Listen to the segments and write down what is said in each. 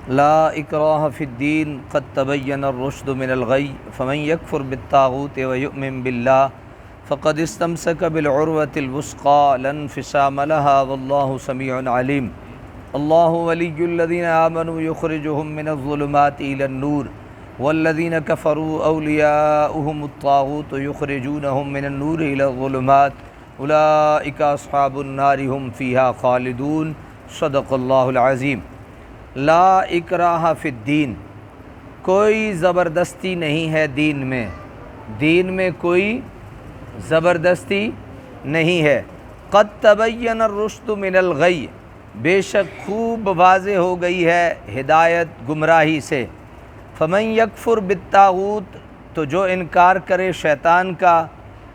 لا اکراہ فی الدین قد تبین الرشد من الغی فمن یکفر بالطاغوت ویؤمن باللہ فقد استمسک بالعروۃ الوثقی لا انفصام لها واللہ سمیع علیم۔ اللہ ولی الذین آمنوا یخرجهم من الظلمات الی النور والذین کفروا اولیاؤہم الطاغوت یخرجونہم من النور الی الظلمات اولئک اصحاب النار هم فیہا خالدون۔ صدق اللہ العظیم۔ لا اکراہ فی الدین، کوئی زبردستی نہیں ہے دین میں کوئی زبردستی نہیں ہے۔ قد تبین الرشد من الغی، بے شک خوب واضح ہو گئی ہے ہدایت گمراہی سے۔ فمن یکفر بالطاغوت، تو جو انکار کرے شیطان کا،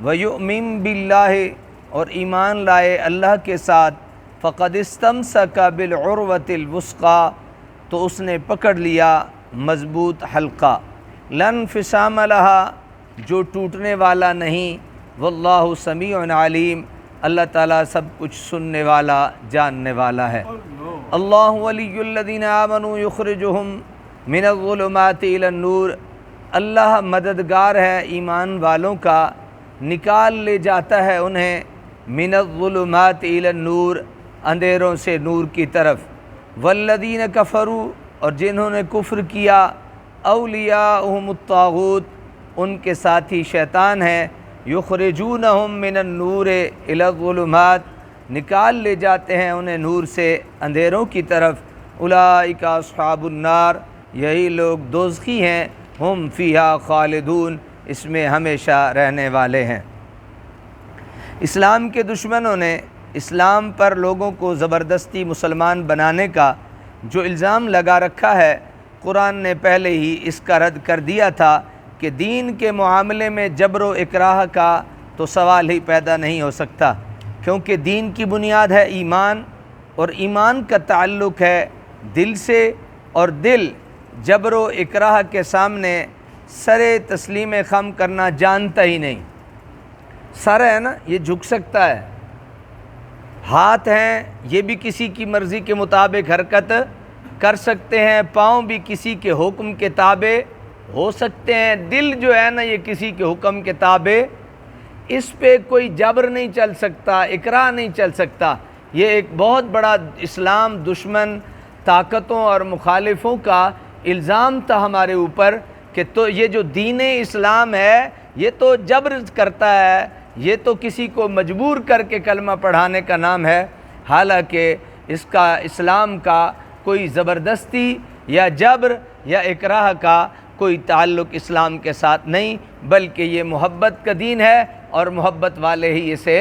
ویؤمن باللہ، اور ایمان لائے اللہ کے ساتھ، فقد استمسک بالعروۃ الوثقی، تو اس نے پکڑ لیا مضبوط حلقہ، لا انفصام لہا، جو ٹوٹنے والا نہیں، واللہ سمیع علیم، اللہ تعالیٰ سب کچھ سننے والا جاننے والا ہے۔ اللہ ولی الذین آمنوا یخرجہم من الظلمات الی النور، اللہ مددگار ہے ایمان والوں کا، نکال لے جاتا ہے انہیں من الظلمات الی النور، اندھیروں سے نور کی طرف۔ والذین کفروا، اور جنہوں نے کفر کیا، اولیاؤہم الطاغوت، ان کے ساتھی شیطان ہیں، یخرجونہم من النور الی الظلمات، نکال لے جاتے ہیں انہیں نور سے اندھیروں کی طرف۔ اولئک اصحاب النار، یہی لوگ دوزخی ہیں، ہم فیہا خالدون، اس میں ہمیشہ رہنے والے ہیں۔ اسلام کے دشمنوں نے اسلام پر لوگوں کو زبردستی مسلمان بنانے کا جو الزام لگا رکھا ہے، قرآن نے پہلے ہی اس کا رد کر دیا تھا کہ دین کے معاملے میں جبر و اکراہ کا تو سوال ہی پیدا نہیں ہو سکتا، کیونکہ دین کی بنیاد ہے ایمان، اور ایمان کا تعلق ہے دل سے، اور دل جبر و اکراہ کے سامنے سر تسلیم خم کرنا جانتا ہی نہیں۔ سر ہے نا، یہ جھک سکتا ہے، ہاتھ ہیں یہ بھی کسی کی مرضی کے مطابق حرکت کر سکتے ہیں، پاؤں بھی کسی کے حکم کے تابع ہو سکتے ہیں، دل جو ہے نا یہ کسی کے حکم کے تابع، اس پہ کوئی جبر نہیں چل سکتا، اکراہ نہیں چل سکتا۔ یہ ایک بہت بڑا اسلام دشمن طاقتوں اور مخالفوں کا الزام تھا ہمارے اوپر کہ تو یہ جو دین اسلام ہے یہ تو جبر کرتا ہے، یہ تو کسی کو مجبور کر کے کلمہ پڑھانے کا نام ہے، حالانکہ اس کا اسلام کا کوئی زبردستی یا جبر یا اکراہ کا کوئی تعلق اسلام کے ساتھ نہیں، بلکہ یہ محبت کا دین ہے، اور محبت والے ہی اسے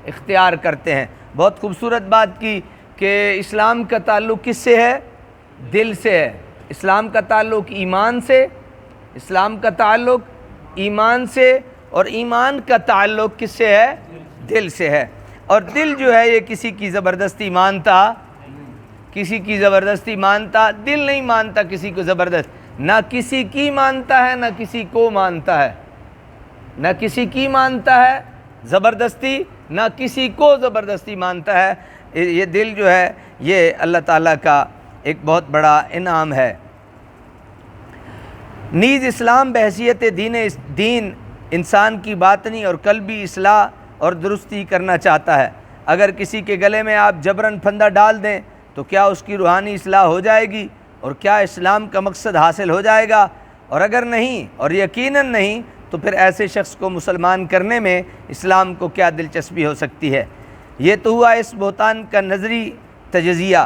اختیار کرتے ہیں۔ بہت خوبصورت بات کی کہ اسلام کا تعلق کس سے ہے؟ دل سے ہے۔ اسلام کا تعلق ایمان سے، اسلام کا تعلق ایمان سے، اور ایمان کا تعلق کس سے ہے؟ دل سے ہے۔ اور دل جو ہے یہ کسی کی زبردستی مانتا، کسی کی زبردستی مانتا، دل نہیں مانتا کسی کو زبردست، نہ کسی کی مانتا ہے نہ کسی کو مانتا ہے، نہ کسی کی مانتا ہے زبردستی، نہ کسی کو زبردستی مانتا ہے۔ یہ دل جو ہے یہ اللہ تعالیٰ کا ایک بہت بڑا انعام ہے۔ نیز اسلام بحیثیت دین انسان کی باطنی اور قلبی اصلاح اور درستی کرنا چاہتا ہے۔ اگر کسی کے گلے میں آپ جبراً پھندہ ڈال دیں تو کیا اس کی روحانی اصلاح ہو جائے گی، اور کیا اسلام کا مقصد حاصل ہو جائے گا؟ اور اگر نہیں، اور یقیناً نہیں، تو پھر ایسے شخص کو مسلمان کرنے میں اسلام کو کیا دلچسپی ہو سکتی ہے؟ یہ تو ہوا اس بہتان کا نظری تجزیہ۔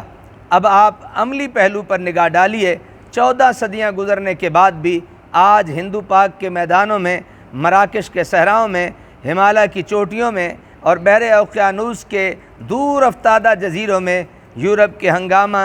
اب آپ عملی پہلو پر نگاہ ڈالیے۔ 14 صدیاں گزرنے کے بعد بھی آج ہندو پاک کے میدانوں میں، مراکش کے صحراؤں میں، ہمالیہ کی چوٹیوں میں، اور بحر اوقیانوس کے دور افتادہ جزیروں میں، یورپ کے ہنگامہ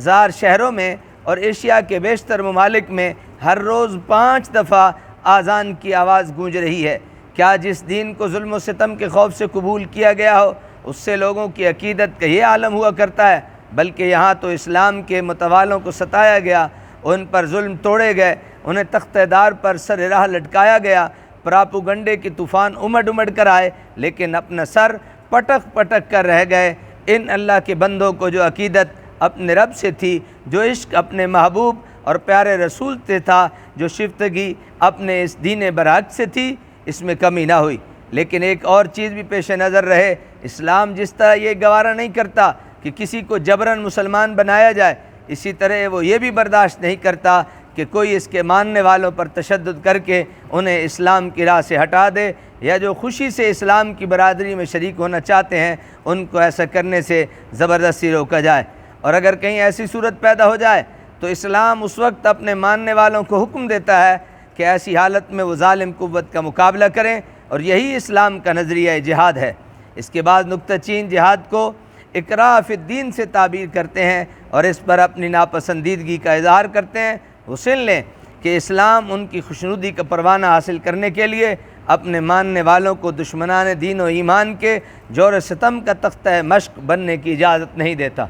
زار شہروں میں، اور ایشیا کے بیشتر ممالک میں ہر روز 5 دفعہ اذان کی آواز گونج رہی ہے۔ کیا جس دین کو ظلم و ستم کے خوف سے قبول کیا گیا ہو اس سے لوگوں کی عقیدت کا یہ عالم ہوا کرتا ہے؟ بلکہ یہاں تو اسلام کے متوالوں کو ستایا گیا، ان پر ظلم توڑے گئے، انہیں تخت دار پر سر راہ لٹکایا گیا، پراپوگنڈے کی طوفان امڑ کر آئے، لیکن اپنا سر پٹک کر رہ گئے۔ ان اللہ کے بندوں کو جو عقیدت اپنے رب سے تھی، جو عشق اپنے محبوب اور پیارے رسول سے تھا، جو شفتگی اپنے اس دین برحق سے تھی، اس میں کمی نہ ہوئی۔ لیکن ایک اور چیز بھی پیش نظر رہے، اسلام جس طرح یہ گوارہ نہیں کرتا کہ کسی کو جبراً مسلمان بنایا جائے، اسی طرح وہ یہ بھی برداشت نہیں کرتا کہ کوئی اس کے ماننے والوں پر تشدد کر کے انہیں اسلام کی راہ سے ہٹا دے، یا جو خوشی سے اسلام کی برادری میں شریک ہونا چاہتے ہیں ان کو ایسا کرنے سے زبردستی روکا جائے۔ اور اگر کہیں ایسی صورت پیدا ہو جائے تو اسلام اس وقت اپنے ماننے والوں کو حکم دیتا ہے کہ ایسی حالت میں وہ ظالم قوت کا مقابلہ کریں، اور یہی اسلام کا نظریہ جہاد ہے۔ اس کے بعد نکتہ چین جہاد کو اکراہ فی الدین سے تعبیر کرتے ہیں اور اس پر اپنی ناپسندیدگی کا اظہار کرتے ہیں۔ وہ سن لیں کہ اسلام ان کی خوشنودی کا پروانہ حاصل کرنے کے لیے اپنے ماننے والوں کو دشمنان دین و ایمان کے جور و ستم کا تختہ مشق بننے کی اجازت نہیں دیتا۔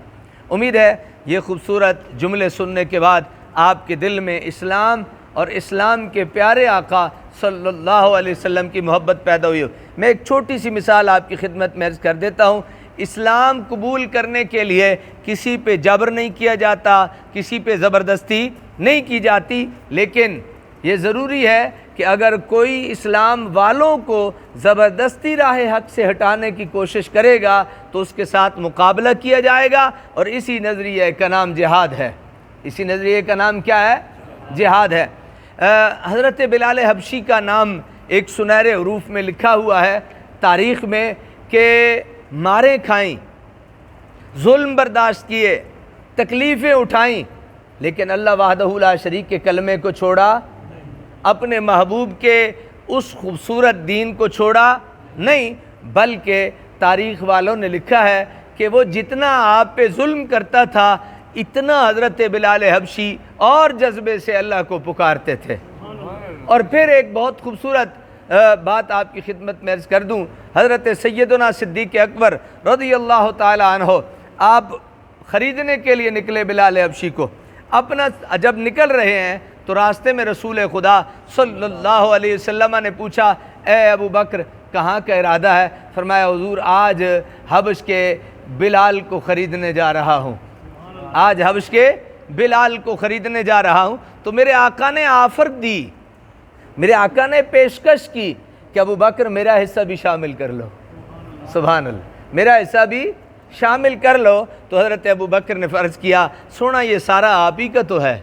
امید ہے یہ خوبصورت جملے سننے کے بعد آپ کے دل میں اسلام اور اسلام کے پیارے آقا صلی اللہ علیہ وسلم کی محبت پیدا ہوئی ہو۔ میں ایک چھوٹی سی مثال آپ کی خدمت میں عرض کر دیتا ہوں۔ اسلام قبول کرنے کے لیے کسی پہ جبر نہیں کیا جاتا، کسی پہ زبردستی نہیں کی جاتی، لیکن یہ ضروری ہے کہ اگر کوئی اسلام والوں کو زبردستی راہ حق سے ہٹانے کی کوشش کرے گا تو اس کے ساتھ مقابلہ کیا جائے گا، اور اسی نظریے کا نام جہاد ہے۔ اسی نظریے کا نام کیا ہے؟ جہاد ہے۔ حضرت بلال حبشی کا نام ایک سنہرے حروف میں لکھا ہوا ہے تاریخ میں کہ مارے کھائیں، ظلم برداشت کیے، تکلیفیں اٹھائیں، لیکن اللہ وحدہ لا شریک کے کلمے کو چھوڑا، اپنے محبوب کے اس خوبصورت دین کو چھوڑا نہیں، بلکہ تاریخ والوں نے لکھا ہے کہ وہ جتنا آپ پہ ظلم کرتا تھا اتنا حضرت بلال حبشی اور جذبے سے اللہ کو پکارتے تھے۔ اور پھر ایک بہت خوبصورت بات آپ کی خدمت میں عرض کر دوں، حضرت سیدنا صدیق اکبر رضی اللہ تعالی عنہ آپ خریدنے کے لیے نکلے بلال حبشی کو، اپنا جب نکل رہے ہیں تو راستے میں رسول خدا صلی اللہ علیہ وسلم نے پوچھا، اے ابو بکر کہاں کا ارادہ ہے؟ فرمایا حضور آج حبش کے بلال کو خریدنے جا رہا ہوں، آج حبش کے بلال کو خریدنے جا رہا ہوں۔ تو میرے آقا نے آفر دی، میرے آقا نے پیشکش کی کہ ابو بکر میرا حصہ بھی شامل کر لو، سبحان اللہ، میرا حصہ بھی شامل کر لو۔ تو حضرت ابو بکر نے فرض کیا، سونا یہ سارا آپ ہی کا تو ہے،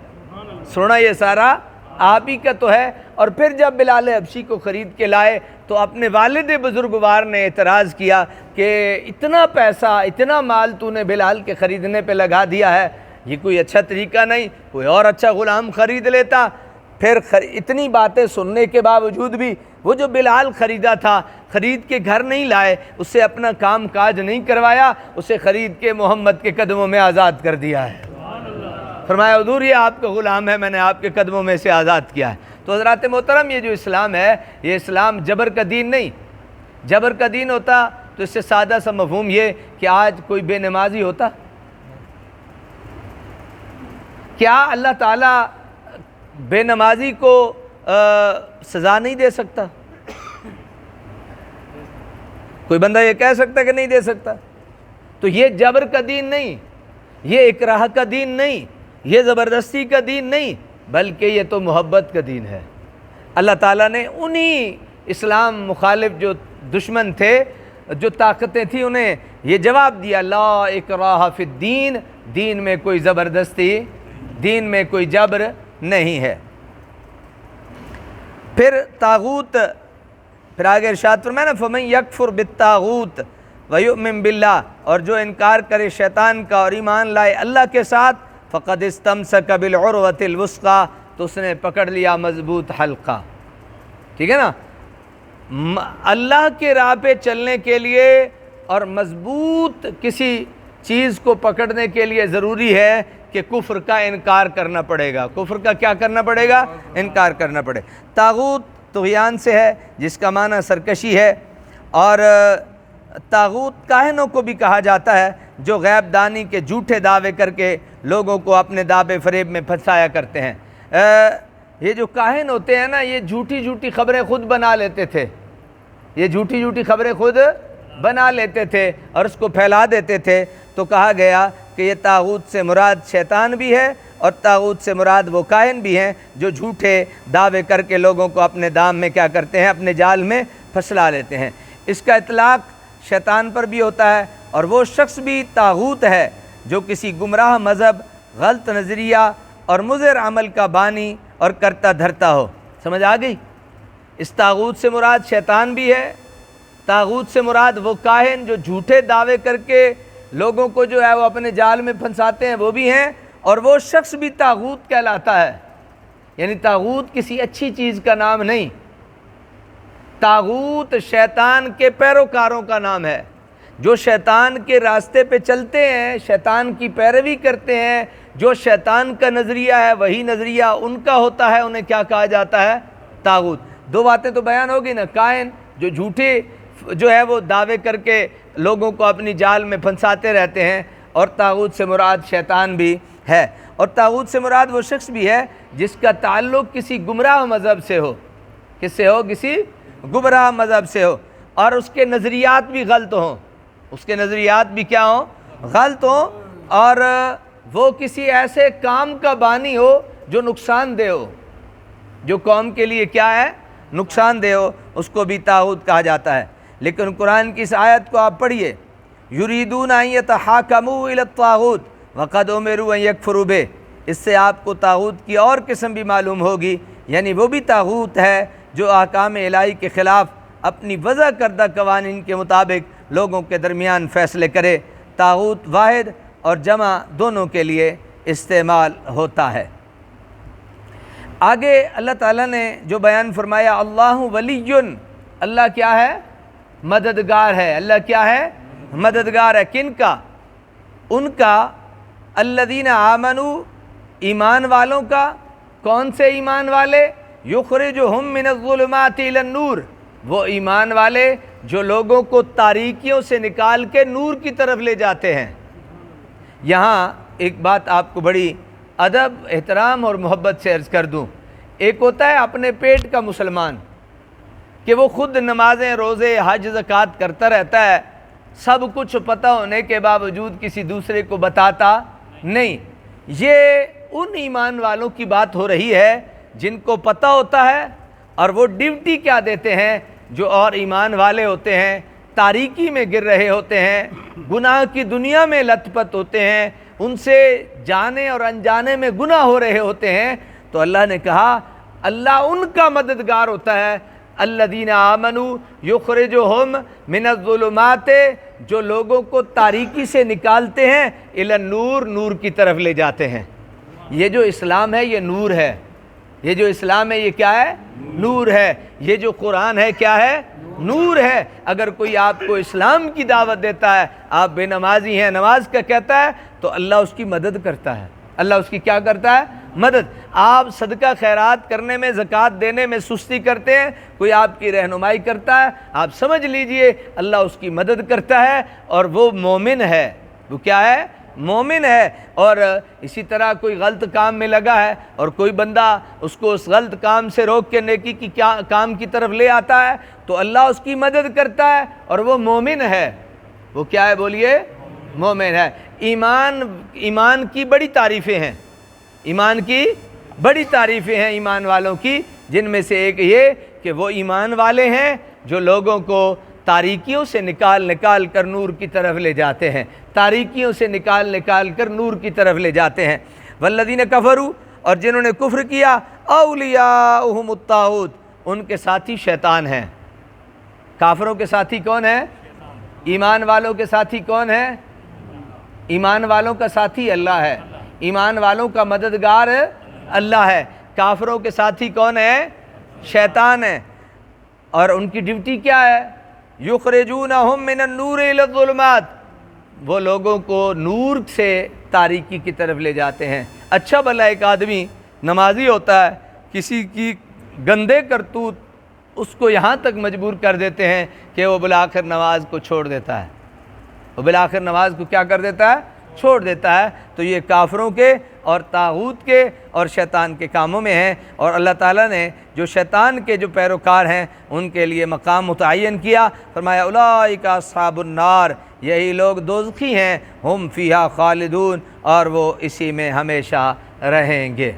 سونا یہ سارا آپ ہی کا تو ہے۔ اور پھر جب بلال حبشی کو خرید کے لائے تو اپنے والد بزرگوار نے اعتراض کیا کہ اتنا پیسہ اتنا مال تو نے بلال کے خریدنے پہ لگا دیا ہے، یہ کوئی اچھا طریقہ نہیں، کوئی اور اچھا غلام خرید لیتا۔ پھر اتنی باتیں سننے کے باوجود بھی وہ جو بلال خریدا تھا خرید کے گھر نہیں لائے، اسے اپنا کام کاج نہیں کروایا، اسے خرید کے محمد کے قدموں میں آزاد کر دیا ہے۔ فرمایا حضور یہ آپ کا غلام ہے، میں نے آپ کے قدموں میں سے آزاد کیا ہے۔ تو حضرات محترم یہ جو اسلام ہے یہ اسلام جبر کا دین نہیں۔ جبر کا دین ہوتا تو اس سے سادہ سا مفہوم یہ کہ آج کوئی بے نمازی ہوتا، کیا اللہ تعالیٰ بے نمازی کو سزا نہیں دے سکتا؟ کوئی بندہ یہ کہہ سکتا کہ نہیں دے سکتا؟ تو یہ جبر کا دین نہیں، یہ اکراہ کا دین نہیں، یہ زبردستی کا دین نہیں، بلکہ یہ تو محبت کا دین ہے۔ اللہ تعالیٰ نے انہی اسلام مخالف جو دشمن تھے، جو طاقتیں تھیں، انہیں یہ جواب دیا، لا اکراہ فی الدین، دین میں کوئی زبردستی، دین میں کوئی جبر نہیں ہے۔ پھر طاغوت، پھر آگے ارشاد فرمایا نا فَمَن يَكْفُرْ بِالطَّاغُوتِ وَيُؤْمِن بِاللَّهِ، اور جو انکار کرے شیطان کا اور ایمان لائے اللہ کے ساتھ، فَقَدْ اسْتَمْسَكَ بِالْعُرْوَةِ الْوُثْقَىٰ، تو اس نے پکڑ لیا مضبوط حلقہ۔ ٹھیک ہے نا، اللہ کے راہ پہ چلنے کے لیے اور مضبوط کسی چیز کو پکڑنے کے لیے ضروری ہے کہ کفر کا انکار کرنا پڑے گا۔ کفر کا کیا کرنا پڑے گا؟ انکار کرنا پڑے۔ طاغوت طغیان سے ہے جس کا معنی سرکشی ہے، اور طاغوت کاہنوں کو بھی کہا جاتا ہے جو غیب دانی کے جھوٹے دعوے کر کے لوگوں کو اپنے دعوے فریب میں پھنسایا کرتے ہیں۔ یہ جو کاہن ہوتے ہیں نا، یہ جھوٹی جھوٹی خبریں خود بنا لیتے تھے، یہ جھوٹی جھوٹی خبریں خود بنا لیتے تھے اور اس کو پھیلا دیتے تھے۔ تو کہا گیا کہ یہ طاغوت سے مراد شیطان بھی ہے اور طاغوت سے مراد وہ کاہن بھی ہیں جو جھوٹے دعوے کر کے لوگوں کو اپنے دام میں کیا کرتے ہیں، اپنے جال میں پھسلا لیتے ہیں۔ اس کا اطلاق شیطان پر بھی ہوتا ہے، اور وہ شخص بھی طاغوت ہے جو کسی گمراہ مذہب، غلط نظریہ اور مضر عمل کا بانی اور کرتا دھرتا ہو۔ سمجھ آ گئی؟ اس طاغوت سے مراد شیطان بھی ہے، طاغوت سے مراد وہ کاہن جو جھوٹے دعوے کر کے لوگوں کو جو ہے وہ اپنے جال میں پھنساتے ہیں وہ بھی ہیں، اور وہ شخص بھی طاغوت کہلاتا ہے۔ یعنی طاغوت کسی اچھی چیز کا نام نہیں، طاغوت شیطان کے پیروکاروں کا نام ہے، جو شیطان کے راستے پہ چلتے ہیں، شیطان کی پیروی کرتے ہیں، جو شیطان کا نظریہ ہے وہی نظریہ ان کا ہوتا ہے، انہیں کیا کہا جاتا ہے؟ طاغوت۔ دو باتیں تو بیان ہوگی نا، کائن جو جھوٹے جو ہے وہ دعوے کر کے لوگوں کو اپنی جال میں پھنساتے رہتے ہیں، اور طاغوت سے مراد شیطان بھی ہے، اور طاغوت سے مراد وہ شخص بھی ہے جس کا تعلق کسی گمراہ مذہب سے ہو۔ کس سے ہو؟ کسی گمراہ مذہب سے ہو، اور اس کے نظریات بھی غلط ہوں، اس کے نظریات بھی کیا ہوں؟ غلط ہوں، اور وہ کسی ایسے کام کا بانی ہو جو نقصان دہ ہو، جو قوم کے لیے کیا ہے؟ نقصان دہ ہو، اس کو بھی طاغوت کہا جاتا ہے۔ لیکن قرآن کی اس آیت کو آپ پڑھیے، یریدون ان یتحاکموا الی الطاغوت وقد امروا ان یکفروا بہ، اس سے آپ کو طاغوت کی اور قسم بھی معلوم ہوگی، یعنی وہ بھی طاغوت ہے جو احکام الہی کے خلاف اپنی وضع کردہ قوانین کے مطابق لوگوں کے درمیان فیصلے کرے۔ طاغوت واحد اور جمع دونوں کے لیے استعمال ہوتا ہے۔ آگے اللہ تعالیٰ نے جو بیان فرمایا، اللہ ولی، اللہ کیا ہے؟ مددگار ہے۔ اللہ کیا ہے؟ مددگار ہے۔ کن کا؟ ان کا، الذین آمنوا، ایمان والوں کا۔ کون سے ایمان والے؟ یخرجہم من الظلمات الی النور، وہ ایمان والے جو لوگوں کو تاریکیوں سے نکال کے نور کی طرف لے جاتے ہیں۔ یہاں ایک بات آپ کو بڑی ادب، احترام اور محبت سے عرض کر دوں۔ ایک ہوتا ہے اپنے پیٹ کا مسلمان کہ وہ خود نمازیں، روزے، حج، زکوٰۃ کرتا رہتا ہے، سب کچھ پتہ ہونے کے باوجود کسی دوسرے کو بتاتا نہیں۔ یہ ان ایمان والوں کی بات ہو رہی ہے جن کو پتہ ہوتا ہے، اور وہ ڈیوٹی کیا دیتے ہیں جو اور ایمان والے ہوتے ہیں، تاریکی میں گر رہے ہوتے ہیں، گناہ کی دنیا میں لت پت ہوتے ہیں، ان سے جانے اور انجانے میں گناہ ہو رہے ہوتے ہیں۔ تو اللہ نے کہا اللہ ان کا مددگار ہوتا ہے، الذین آمنوا یخرجہم من الظلمات، جو لوگوں کو تاریکی سے نکالتے ہیں، الی النور، نور کی طرف لے جاتے ہیں۔ یہ جو اسلام ہے یہ نور ہے، یہ جو اسلام ہے یہ کیا ہے؟ نور ہے۔ یہ جو قرآن ہے کیا ہے؟ نور ہے۔ اگر کوئی آپ کو اسلام کی دعوت دیتا ہے، آپ بے نمازی ہیں، نماز کا کہتا ہے، تو اللہ اس کی مدد کرتا ہے۔ اللہ اس کی کیا کرتا ہے؟ مدد۔ آپ صدقہ خیرات کرنے میں، زکوٰۃ دینے میں سستی کرتے ہیں، کوئی آپ کی رہنمائی کرتا ہے، آپ سمجھ لیجئے اللہ اس کی مدد کرتا ہے، اور وہ مومن ہے۔ وہ کیا ہے؟ مومن ہے۔ اور اسی طرح کوئی غلط کام میں لگا ہے اور کوئی بندہ اس کو اس غلط کام سے روک کے نیکی کی کام کی طرف لے آتا ہے، تو اللہ اس کی مدد کرتا ہے، اور وہ مومن ہے۔ وہ کیا ہے؟ بولیے، مومن ہے۔ ایمان کی بڑی تعریفیں ہیں، ایمان کی بڑی تعریفیں ہیں ایمان والوں کی، جن میں سے ایک یہ کہ وہ ایمان والے ہیں جو لوگوں کو تاریکیوں سے نکال کر نور کی طرف لے جاتے ہیں، تاریکیوں سے نکال کر نور کی طرف لے جاتے ہیں۔ والذین کفروا، اور جنہوں نے کفر کیا، اولیاؤہم الطاغوت، ان کے ساتھی شیطان ہیں۔ کافروں کے ساتھی کون ہے؟ ایمان والوں کے ساتھی کون ہے؟ ایمان والوں کا ساتھی اللہ ہے، ایمان والوں کا مددگار اللہ ہے۔ کافروں کے ساتھی کون ہے؟ شیطان ہے۔ اور ان کی ڈیوٹی کیا ہے؟ یخرجونہم من النور الی الظلمات، وہ لوگوں کو نور سے تاریکی کی طرف لے جاتے ہیں۔ اچھا بھلا ایک آدمی نمازی ہوتا ہے، کسی کی گندے کرتوت اس کو یہاں تک مجبور کر دیتے ہیں کہ وہ بالآخر نماز کو چھوڑ دیتا ہے، وہ بالآخر نماز کو کیا کر دیتا ہے؟ چھوڑ دیتا ہے تو یہ کافروں کے اور طاغوت کے اور شیطان کے کاموں میں ہیں، اور اللہ تعالیٰ نے جو شیطان کے جو پیروکار ہیں ان کے لیے مقام متعین کیا، فرمایا اولئک اصحاب النار، یہی لوگ دوزخی ہیں، ہم فیہا خالدون، اور وہ اسی میں ہمیشہ رہیں گے۔